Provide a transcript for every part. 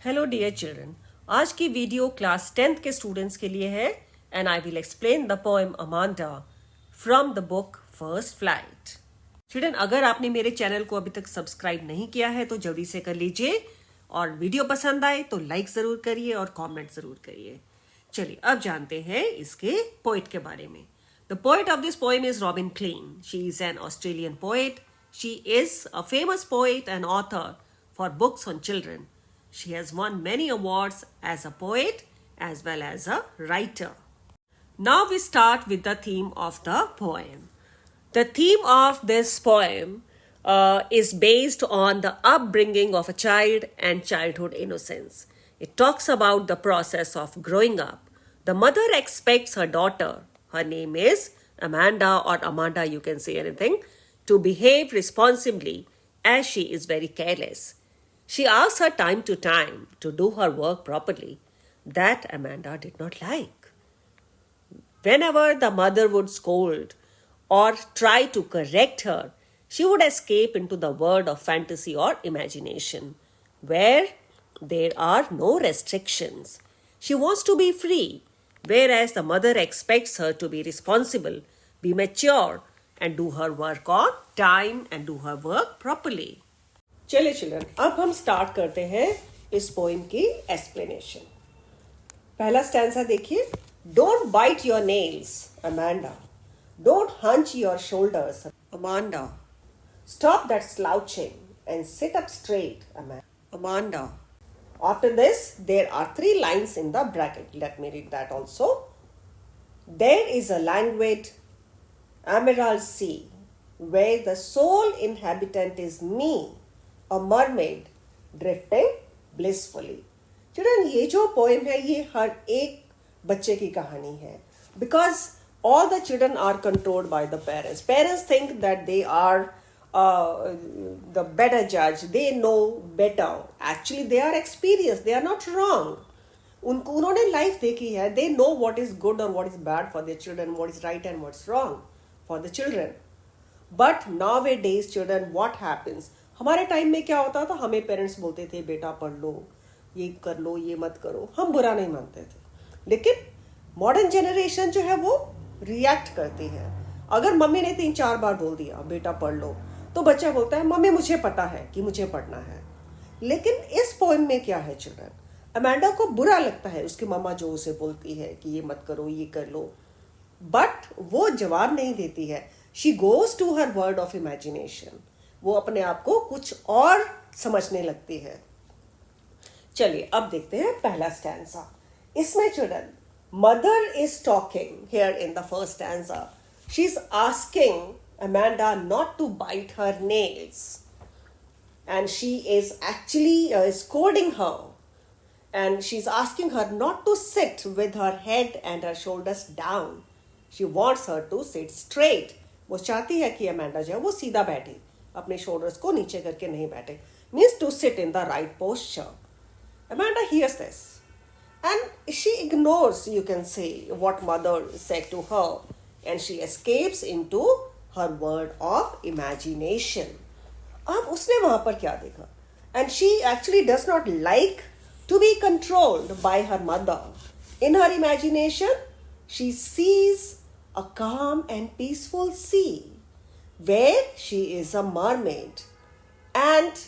Hello dear children, आज की video class 10th के स्टूडेंट्स के लिए है and I will explain the poem Amanda from the book first flight. Children, अगर आपने मेरे चैनल को अभी तक सब्सक्राइब नहीं किया है तो जल्दी से कर लीजिए और वीडियो पसंद आए तो लाइक ज़रूर करिए और कमेंट ज़रूर करिए। चलिए अब जानते हैं इसके पोइट के बारे में। The poet of this poem is robin clean. She is an Australian poet. She is a famous poet and author for books on children. She has won many awards as a poet as well as a writer. Now we start with the theme of the poem. The theme of this poem is based on the upbringing of a child and childhood innocence. It talks about the process of growing up. The mother expects her daughter, her name is Amanda or Amanda, you can say anything, to behave responsibly as she is very careless. She asks her time to time to do her work properly. That Amanda did not like. Whenever the mother would scold or try to correct her, she would escape into the world of fantasy or imagination, where there are no restrictions. She wants to be free, whereas the mother expects her to be responsible, be mature, and do her work on time and do her work properly. चलिए children, अब हम start करते हैं इस poem की explanation. पहला stanza देखिए। Don't bite your nails Amanda, don't hunch your shoulders Amanda, stop that slouching and sit up straight Amanda. After this, there are 3 lines in the bracket. Let me read that also. There is a languid emerald sea where the sole inhabitant is me, a mermaid drifting blissfully. Children, ये जो poem है ये हर एक बच्चे की कहानी है, because all the children are controlled by the parents. Parents think that they are the better judge, they know better. Actually they are experienced, they are not wrong. उन्होंने लाइफ देखी है. They know what is good or what is bad for their children, what is right and what's wrong for the children. But nowadays children, what happens? हमारे time में क्या होता था, हमें parents बोलते थे बेटा पढ़ लो, ये कर लो, ये मत करो, हम बुरा नहीं मानते थे. लेकिन मॉडर्न जनरेशन जो है वो रिएक्ट करती है. अगर मम्मी ने 3-4 बार बोल दिया बेटा पढ़ लो, तो बच्चा बोलता है मम्मी मुझे पता है कि मुझे पढ़ना है. लेकिन इस पोएम में क्या है चिल्ड्रन, अमांडा को बुरा लगता है उसकी मम्मा जो उसे बोलती है कि ये मत करो, ये कर लो, बट वो जवाब नहीं देती है. She goes to her world of imagination. वो अपने आप को कुछ और समझने लगती है. चलिए अब देखते हैं पहला स्टैंजा. इसमें children, mother is talking here in the first stanza. She is asking Amanda not to bite her nails and she is actually scolding her, and she's asking her not to sit with her head and her shoulders down. She wants her to sit straight. वो चाहती है कि Amanda जो है वो सीधा बैठे, अपने शोल्डर्स को नीचे करके नहीं बैठे. Means to sit in the right posture. Amanda hears this and she ignores, you can say, what mother said to her, and she escapes into her world of imagination. अब उसने वहां पर क्या देखा, and she actually does not like to be controlled by her mother. In her imagination, she sees a calm and peaceful sea where she is a mermaid and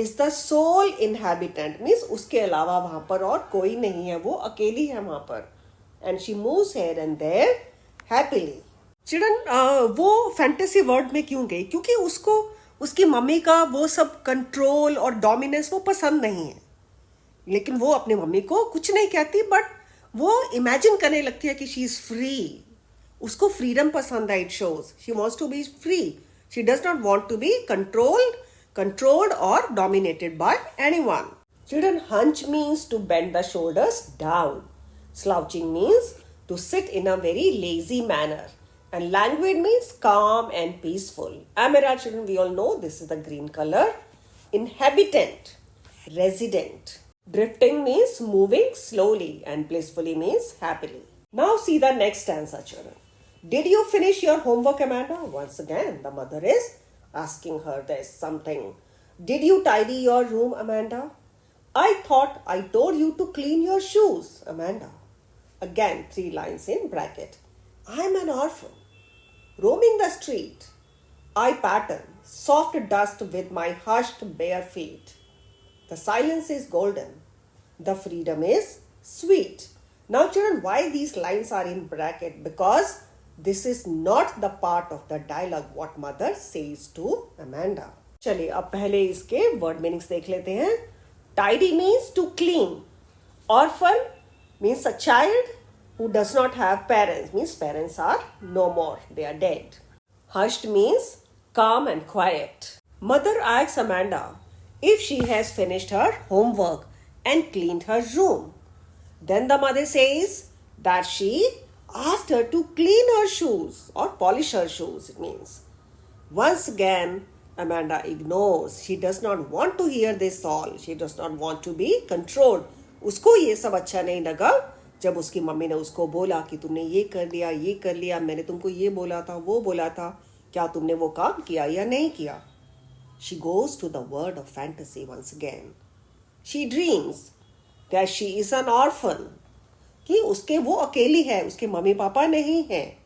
is the sole inhabitant. Means उसके अलावा वहां पर और कोई नहीं है, वो अकेली है वहां पर. And she moves here and there happily. Children, वो फैंटेसी वर्ल्ड में क्यों गई? क्योंकि उसको उसकी मम्मी का वो सब कंट्रोल और डोमिनेंस वो पसंद नहीं है. लेकिन वो अपनी मम्मी को कुछ नहीं कहती, बट वो इमेजिन करने लगती है कि शी इज फ्री. उसको फ्रीडम पसंद है. It shows she wants to be free. She does not want to be controlled or dominated by anyone. Children, hunch means to bend the shoulders down. Slouching means to sit in a very lazy manner. And languid means calm and peaceful. Emerald, children, we all know this is the green color. Inhabitant, resident. Drifting means moving slowly, and blissfully means happily. Now see the next stanza, children. Did you finish your homework, Amanda? Once again, the mother is asking her this something. Did you tidy your room, Amanda? I thought I told you to clean your shoes, Amanda. Again, 3 lines in bracket. I'm an orphan, roaming the street. I pattern soft dust with my hushed bare feet. The silence is golden. The freedom is sweet. Now, children, why these lines are in bracket? Because this is not the part of the dialogue what mother says to Amanda. चलिए अब पहले इसके word meanings देख लेते हैं. Tidy means to clean. Orphan means a child who does not have parents. Means parents are no more. They are dead. Hushed means calm and quiet. Mother asks Amanda if she has finished her homework and cleaned her room. Then the mother says that she asked her to clean her shoes or polish her shoes, it means. Once again, Amanda ignores. She does not want to hear this all. She does not want to be controlled. उसको ये सब अच्छा नहीं लगा जब उसकी mummy ने उसको बोला कि तुमने ये कर लिया, मैंने तुमको ये बोला था, वो बोला था, क्या तुमने वो काम किया या नहीं किया? She goes to the world of fantasy once again. She dreams that she is an orphan. कि उसके वो अकेली है, उसके मम्मी पापा नहीं हैं.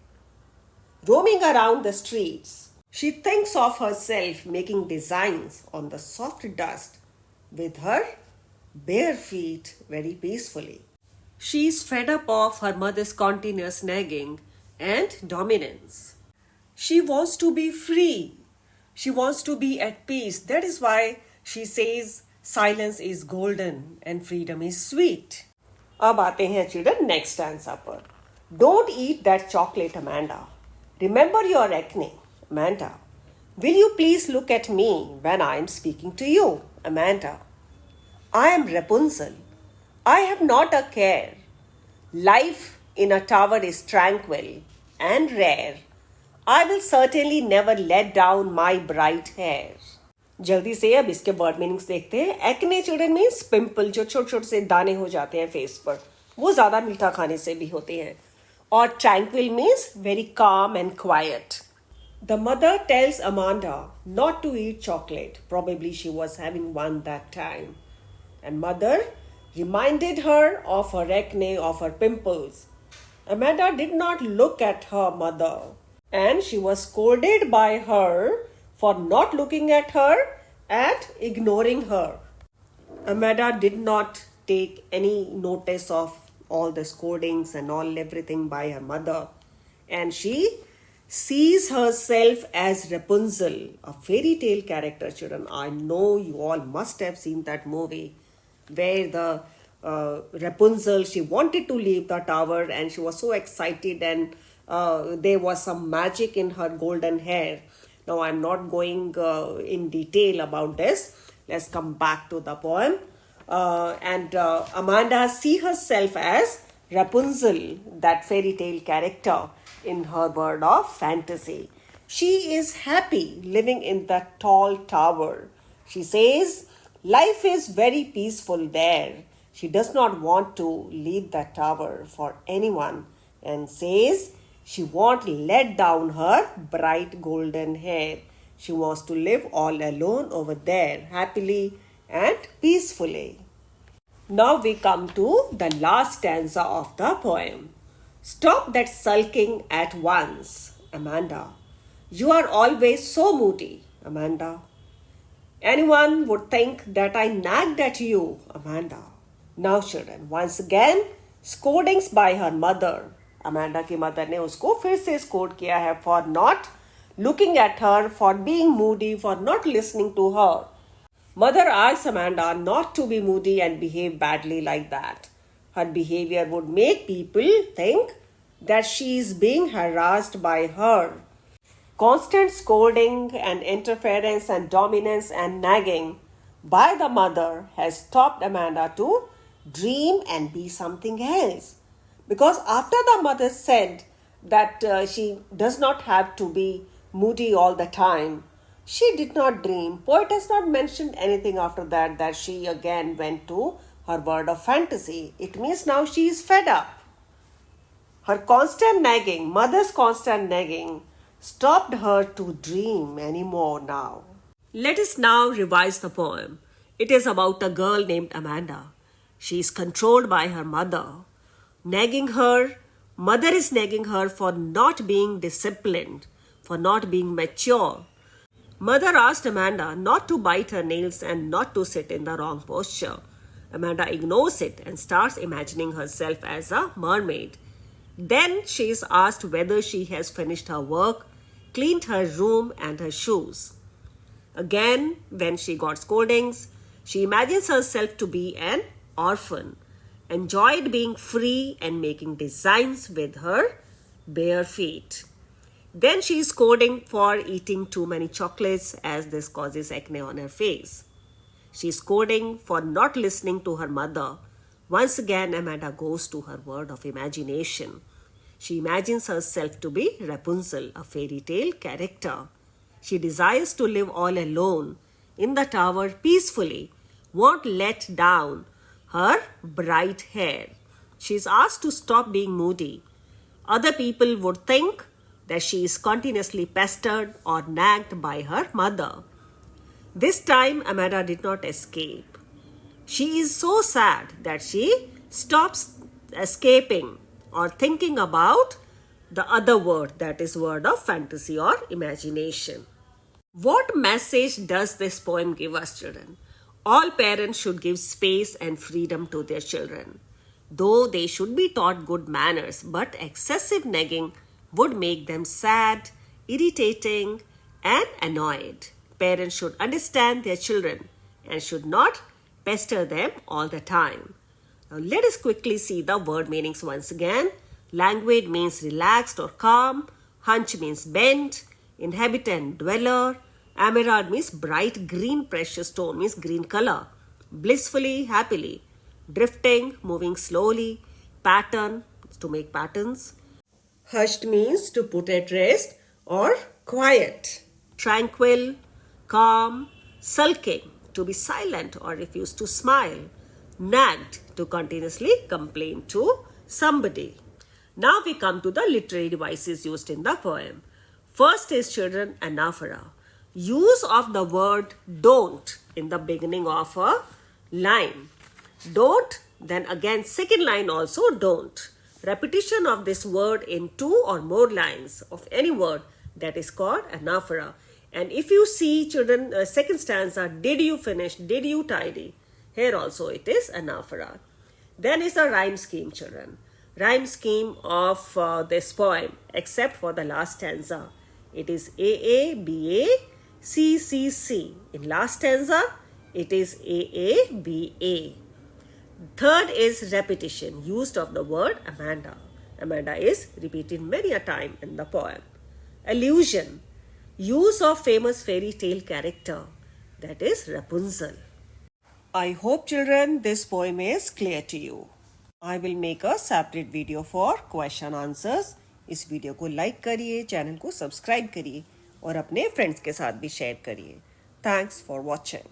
Roaming around the streets. She thinks of herself making designs on the soft dust with her bare feet very peacefully. She is fed up of her mother's continuous nagging and dominance. She wants to be free. She wants to be at peace. That is why she says silence is golden and freedom is sweet. अब आते हैं children next stanza पर. Don't eat that chocolate, Amanda. Remember your acne. Amanda, will you please look at me when I am speaking to you? Amanda, I am Rapunzel. I have not a care. Life in a tower is tranquil and rare. I will certainly never let down my bright hair. जल्दी से अब इसके word meanings देखते हैं. Acne children means pimple, जो छोटे छोटे से दाने हो जाते हैं फेस पर, वो ज़्यादा मीठा खाने से भी होते हैं. और tranquil means very calm and quite. The mother tells Amanda not to eat chocolate. Probably she was having one that time. And mother reminded her of her acne, of her pimples. Amanda did not look at her mother. And she was scolded by her for not looking at her and ignoring her. Amanda did not take any notice of all the scoldings and all everything by her mother. And she sees herself as Rapunzel, a fairy tale character, children. I know you all must have seen that movie where the Rapunzel, she wanted to leave the tower and she was so excited and there was some magic in her golden hair. Now I'm not going in detail about this. Let's come back to the poem. Amanda sees herself as Rapunzel, that fairy tale character in her world of fantasy. She is happy living in that tall tower. She says life is very peaceful there. She does not want to leave that tower for anyone and says she won't let down her bright golden hair. She wants to live all alone over there, happily and peacefully. Now we come to the last stanza of the poem. Stop that sulking at once, Amanda. You are always so moody, Amanda. Anyone would think that I nagged at you, Amanda. Now children, once again, scoldings by her mother. Amanda की mother ने उसको फिर से scold किया है for not looking at her, for being moody, for not listening to her. Mother asks Amanda not to be moody and behave badly like that. Her behavior would make people think that she is being harassed by her. Constant scolding and interference and dominance and nagging by the mother has stopped Amanda to dream and be something else. Because after the mother said that she does not have to be moody all the time, she did not dream. Poet has not mentioned anything after that she again went to her world of fantasy. It means now she is fed up. Her constant nagging, mother's constant nagging, stopped her to dream anymore now. Let us now revise the poem. It is about a girl named Amanda. She is controlled by her mother, nagging her. Mother is nagging her for not being disciplined, for not being mature. Mother asked Amanda not to bite her nails and not to sit in the wrong posture. Amanda ignores it and starts imagining herself as a mermaid. Then she is asked whether she has finished her work, cleaned her room and her shoes. Again, when she got scoldings, she imagines herself to be an orphan, enjoyed being free and making designs with her bare feet. Then she is scolding for eating too many chocolates as this causes acne on her face. She is scolding for not listening to her mother. Once again, Amanda goes to her world of imagination. She imagines herself to be Rapunzel, a fairy tale character. She desires to live all alone in the tower peacefully, won't let down her bright hair. She is asked to stop being moody. Other people would think that she is continuously pestered or nagged by her mother. This time, Amanda did not escape. She is so sad that she stops escaping or thinking about the other word, that is word of fantasy or imagination. What message does this poem give us, children? All parents should give space and freedom to their children. Though they should be taught good manners, but excessive nagging would make them sad, irritating, and annoyed. Parents should understand their children and should not pester them all the time. Now let us quickly see the word meanings once again. Languid means relaxed or calm. Hunch means bent. Inhabitant, dweller. Emerald means bright green precious stone, means green color. Blissfully, happily. Drifting, moving slowly. Pattern, to make patterns. Hushed means to put at rest or quiet. Tranquil, calm. Sulking, to be silent or refuse to smile. Nagged, to continuously complain to somebody. Now we come to the literary devices used in the poem. First is, children, anaphora. Use of the word don't in the beginning of a line. Don't, then again second line also don't. Repetition of this word in two or more lines of any word, that is called anaphora. And if you see, children, second stanza, did you finish, did you tidy? Here also it is anaphora. Then is a rhyme scheme, children. Rhyme scheme of this poem, except for the last stanza. It is AA, BA, CCC. In last stanza, it is AA, BA. Third is repetition, used of the word Amanda. Amanda is repeated many a time in the poem. Allusion, use of famous fairy tale character, that is Rapunzel. I hope, children, this poem is clear to you. I will make a separate video for question answers. इस video को like करिए, channel को subscribe करिए और अपने friends के साथ भी शेयर करिए. Thanks for watching.